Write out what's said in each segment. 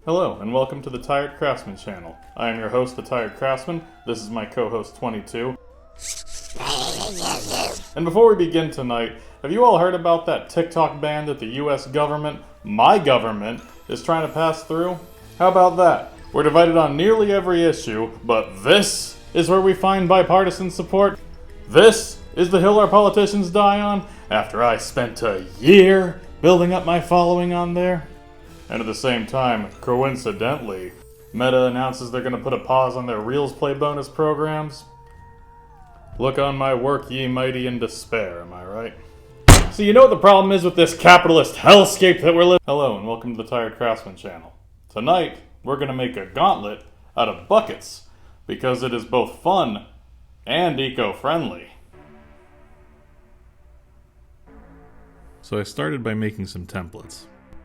Hello, and welcome to the Tired Craftsman channel. I am your host, the Tired Craftsman. This is my co-host, 22. And before we begin tonight, have you all heard about that TikTok ban that the US government, my government, is trying to pass through? How about that? We're divided on nearly every issue, but this is where we find bipartisan support. This is the hill our politicians die on after I spent a year building up my following on there. And at the same time, coincidentally, Meta announces they're going to put a pause on their Reels Play bonus programs. Look on my work, ye mighty in despair, am I right? So you know what the problem is with this capitalist hellscape that we're living? Hello, and welcome to the Tired Craftsman channel. Tonight, we're going to make a gauntlet out of buckets, because it is both fun and eco-friendly. So I started by making some templates.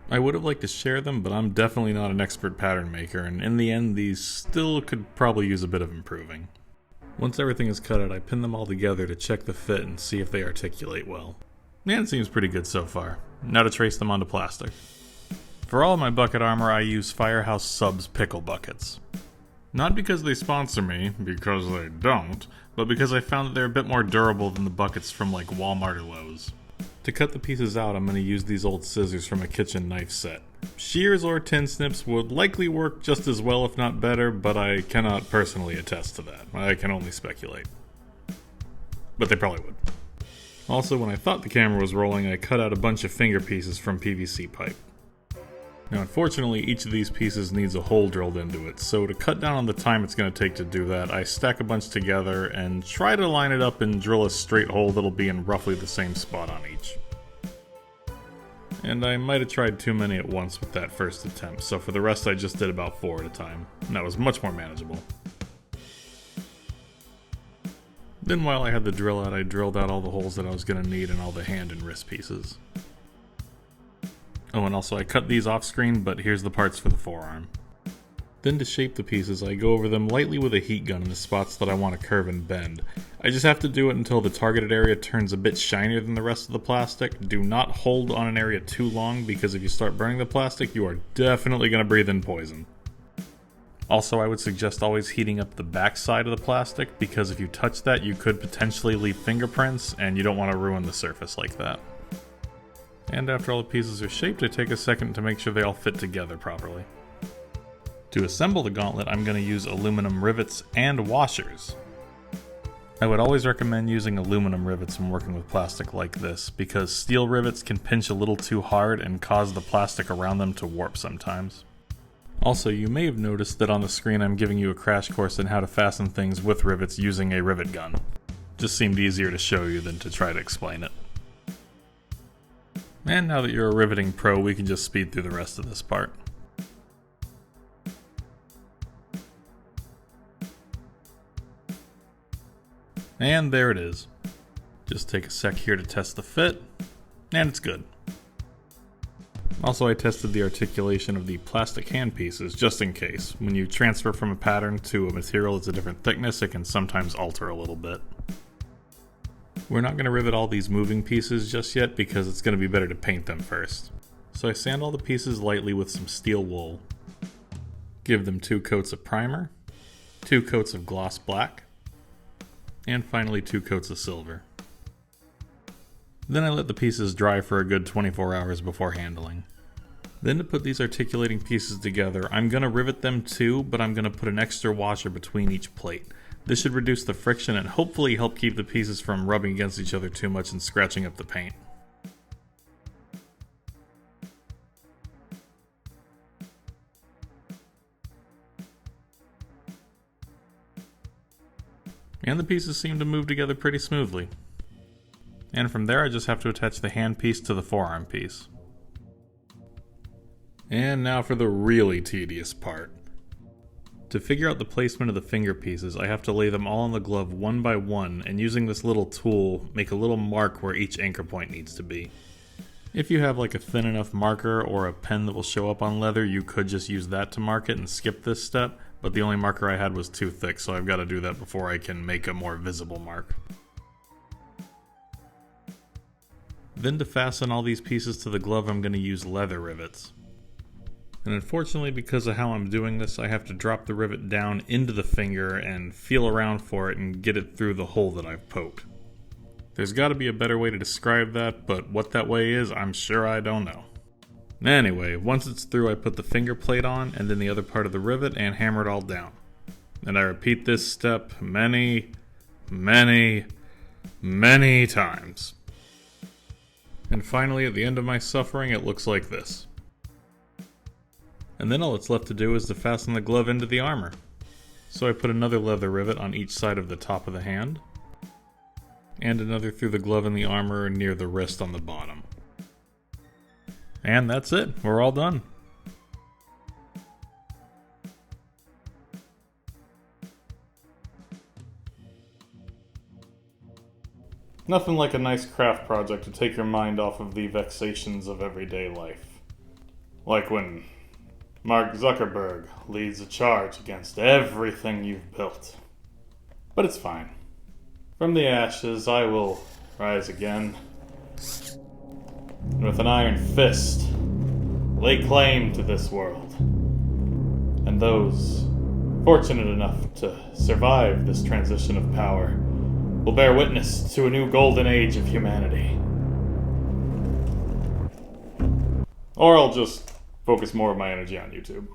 I would have liked to share them, but I'm definitely not an expert pattern maker, and in the end these still could probably use a bit of improving. Once everything is cut out, I pin them all together to check the fit and see if they articulate well. And it seems pretty good so far. Now to trace them onto plastic. For all of my bucket armor, I use Firehouse Subs pickle buckets. Not because they sponsor me, because they don't, but because I found that they're a bit more durable than the buckets from like Walmart or Lowe's. To cut the pieces out, I'm going to use these old scissors from a kitchen knife set. Shears or tin snips would likely work just as well, if not better, but I cannot personally attest to that. I can only speculate. But they probably would. Also, when I thought the camera was rolling, I cut out a bunch of finger pieces from PVC pipe. Now, unfortunately, each of these pieces needs a hole drilled into it, so to cut down on the time it's going to take to do that, I stack a bunch together and try to line it up and drill a straight hole that'll be in roughly the same spot on each. And I might have tried too many at once with that first attempt, so for the rest I just did about 4 at a time, and that was much more manageable. Then while I had the drill out, I drilled out all the holes that I was going to need in all the hand and wrist pieces. Oh, and also I cut these off screen, but here's the parts for the forearm. Then to shape the pieces, I go over them lightly with a heat gun in the spots that I want to curve and bend. I just have to do it until the targeted area turns a bit shinier than the rest of the plastic. Do not hold on an area too long, because if you start burning the plastic, you are definitely going to breathe in poison. Also, I would suggest always heating up the back side of the plastic, because if you touch that, you could potentially leave fingerprints, and you don't want to ruin the surface like that. And after all the pieces are shaped, I take a second to make sure they all fit together properly. To assemble the gauntlet, I'm going to use aluminum rivets and washers. I would always recommend using aluminum rivets when working with plastic like this, because steel rivets can pinch a little too hard and cause the plastic around them to warp sometimes. Also, you may have noticed that on the screen I'm giving you a crash course on how to fasten things with rivets using a rivet gun. Just seemed easier to show you than to try to explain it. And now that you're a riveting pro, we can just speed through the rest of this part. And there it is. Just take a sec here to test the fit, and it's good. Also, I tested the articulation of the plastic hand pieces, just in case. When you transfer from a pattern to a material that's a different thickness, it can sometimes alter a little bit. We're not going to rivet all these moving pieces just yet, because it's going to be better to paint them first. So I sand all the pieces lightly with some steel wool. Give them 2 coats of primer, 2 coats of gloss black, and finally 2 coats of silver. Then I let the pieces dry for a good 24 hours before handling. Then to put these articulating pieces together, I'm going to rivet them too, but I'm going to put an extra washer between each plate. This should reduce the friction and hopefully help keep the pieces from rubbing against each other too much and scratching up the paint. And the pieces seem to move together pretty smoothly. And from there I just have to attach the hand piece to the forearm piece. And now for the really tedious part. To figure out the placement of the finger pieces, I have to lay them all on the glove one by one, and using this little tool, make a little mark where each anchor point needs to be. If you have like a thin enough marker or a pen that will show up on leather, you could just use that to mark it and skip this step, but the only marker I had was too thick, so I've got to do that before I can make a more visible mark. Then to fasten all these pieces to the glove, I'm going to use leather rivets. And unfortunately, because of how I'm doing this, I have to drop the rivet down into the finger and feel around for it and get it through the hole that I've poked. There's got to be a better way to describe that, but what that way is, I'm sure I don't know. Anyway, once it's through, I put the finger plate on and then the other part of the rivet and hammer it all down. And I repeat this step many, many, many times. And finally, at the end of my suffering, it looks like this. And then all that's left to do is to fasten the glove into the armor. So I put another leather rivet on each side of the top of the hand, and another through the glove and the armor near the wrist on the bottom. And that's it, we're all done. Nothing like a nice craft project to take your mind off of the vexations of everyday life. Like when Mark Zuckerberg leads a charge against everything you've built. But it's fine. From the ashes I will rise again, and with an iron fist lay claim to this world, and those fortunate enough to survive this transition of power will bear witness to a new golden age of humanity. Or I'll just focus more of my energy on YouTube.